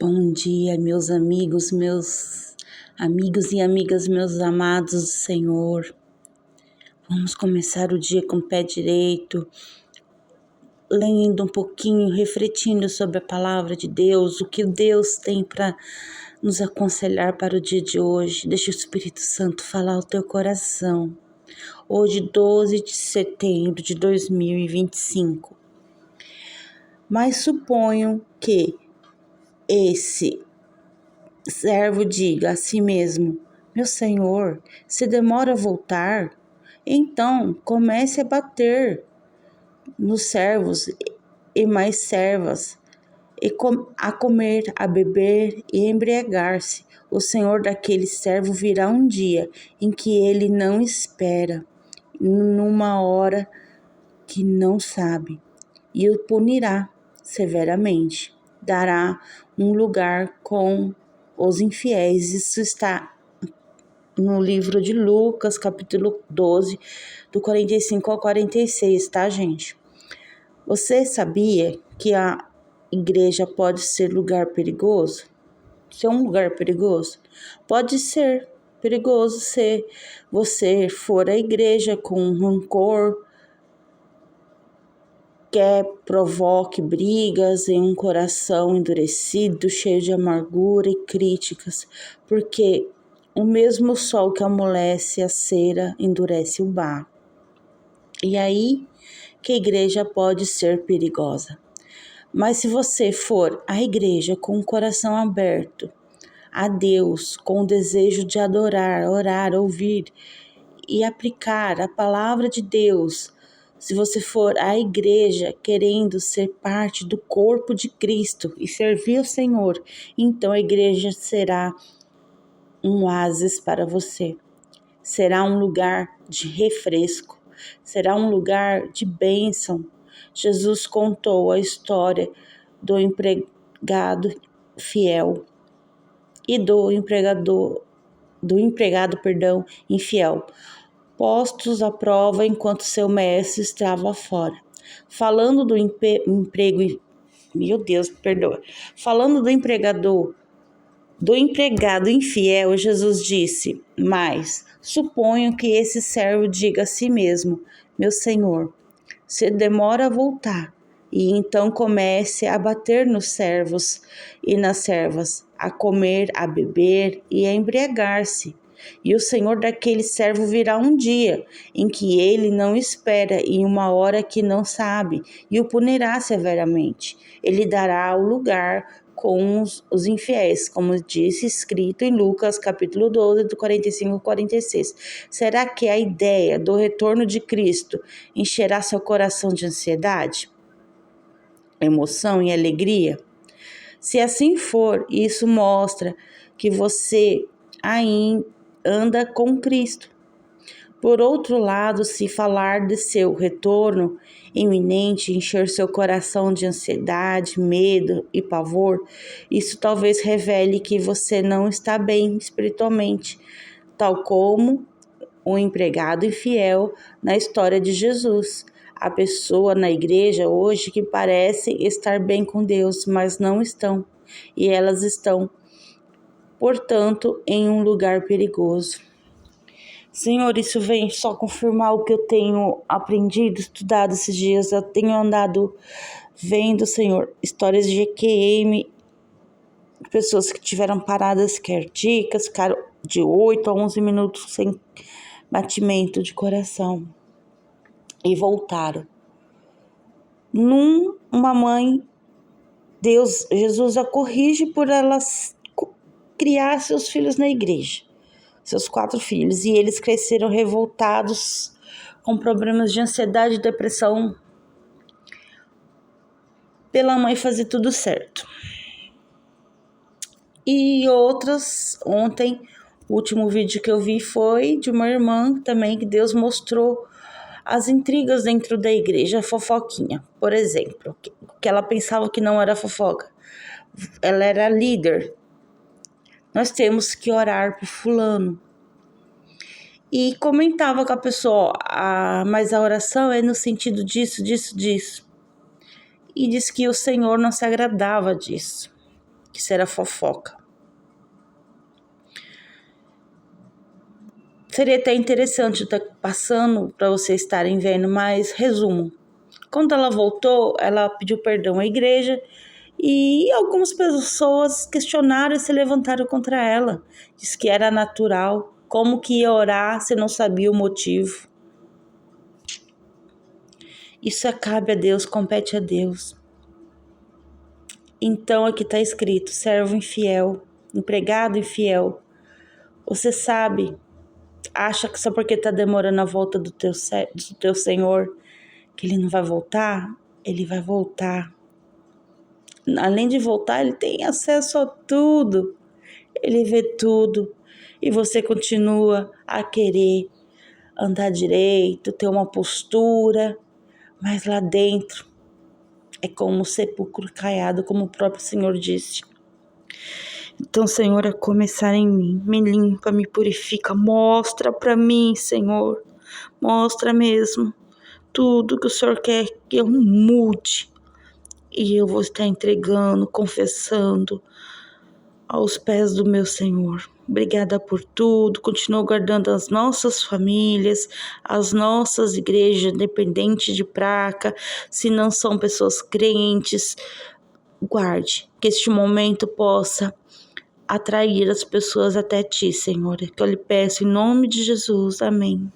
Bom dia, meus amigos e amigas, meus amados do Senhor. Vamos começar o dia com o pé direito, lendo um pouquinho, refletindo sobre a palavra de Deus, o que Deus tem para nos aconselhar para o dia de hoje. Deixa o Espírito Santo falar ao teu coração. Hoje, 12 de setembro de 2025. Mas suponho que esse servo diga a si mesmo: meu senhor, se demora a voltar, então comece a bater nos servos e mais servas, e a comer, a beber e embriagar-se. O senhor daquele servo virá um dia em que ele não espera, numa hora que não sabe, e o punirá severamente. Dará um lugar com os infiéis. Isso está no livro de Lucas, capítulo 12, do 45 ao 46, tá, gente? Você sabia que a igreja pode ser lugar perigoso? Ser um lugar perigoso? Pode ser perigoso se você for à igreja com rancor, provoque brigas em um coração endurecido, cheio de amargura e críticas, porque o mesmo sol que amolece a cera endurece o barro. E aí que a igreja pode ser perigosa. Mas se você for à igreja com o coração aberto a Deus, com o desejo de adorar, orar, ouvir e aplicar a palavra de Deus, se você for à igreja querendo ser parte do corpo de Cristo e servir ao Senhor, então a igreja será um oásis para você. Será um lugar de refresco, será um lugar de bênção. Jesus contou a história do empregado fiel e do empregado infiel, postos à prova enquanto seu mestre estava fora. Falando do empregado infiel, Jesus disse: mas suponho que esse servo diga a si mesmo: meu senhor, se demora a voltar, e então comece a bater nos servos e nas servas, a comer, a beber e a embriagar-se. E o senhor daquele servo virá um dia em que ele não espera, em uma hora que não sabe, e o punirá severamente. Ele dará o lugar com os infiéis, como disse escrito em Lucas capítulo 12, do 45 ao 46. Será que a ideia do retorno de Cristo encherá seu coração de ansiedade, emoção e alegria? Se assim for, isso mostra que você ainda anda com Cristo. Por outro lado, se falar de seu retorno iminente encher seu coração de ansiedade, medo e pavor, isso talvez revele que você não está bem espiritualmente, tal como o empregado infiel na história de Jesus. Há pessoas na igreja hoje que parecem estar bem com Deus, mas não estão, e elas estão, portanto, em um lugar perigoso. Senhor, isso vem só confirmar o que eu tenho aprendido, estudado esses dias. Eu tenho andado vendo, Senhor, histórias de EQM, pessoas que tiveram paradas cardíacas, ficaram de 8 a 11 minutos sem batimento de coração e voltaram. Uma mãe, Jesus a corrige por elas criar seus filhos na igreja. Seus 4 filhos, e eles cresceram revoltados, com problemas de ansiedade e depressão, pela mãe fazer tudo certo. E outras, ontem, o último vídeo que eu vi foi de uma irmã também, que Deus mostrou as intrigas dentro da igreja, a fofoquinha, por exemplo, que ela pensava que não era fofoca, ela era líder. Nós temos que orar por fulano. E comentava com a pessoa, mas a oração é no sentido disso. E disse que o Senhor não se agradava disso. que isso era fofoca. Seria até interessante estar passando para vocês estarem vendo, mas resumo. Quando ela voltou, ela pediu perdão à igreja e algumas pessoas questionaram e se levantaram contra ela. Diz que era natural, como que ia orar se não sabia o motivo. Isso cabe a Deus, compete a Deus. Então aqui está escrito, servo infiel, empregado infiel. Você sabe, acha que só porque está demorando a volta do teu Senhor, que Ele não vai voltar? Ele vai voltar. Além de voltar, Ele tem acesso a tudo. Ele vê tudo. E você continua a querer andar direito, ter uma postura, mas lá dentro é como um sepulcro caiado, como o próprio Senhor disse. Então, Senhor, a começar em mim, me limpa, me purifica, mostra para mim, Senhor, mostra mesmo tudo que o Senhor quer que eu mude. E eu vou estar entregando, confessando aos pés do meu Senhor. Obrigada por tudo, continua guardando as nossas famílias, as nossas igrejas, independente de placa, se não são pessoas crentes, guarde, que este momento possa atrair as pessoas até ti, Senhor, que eu lhe peço em nome de Jesus, amém.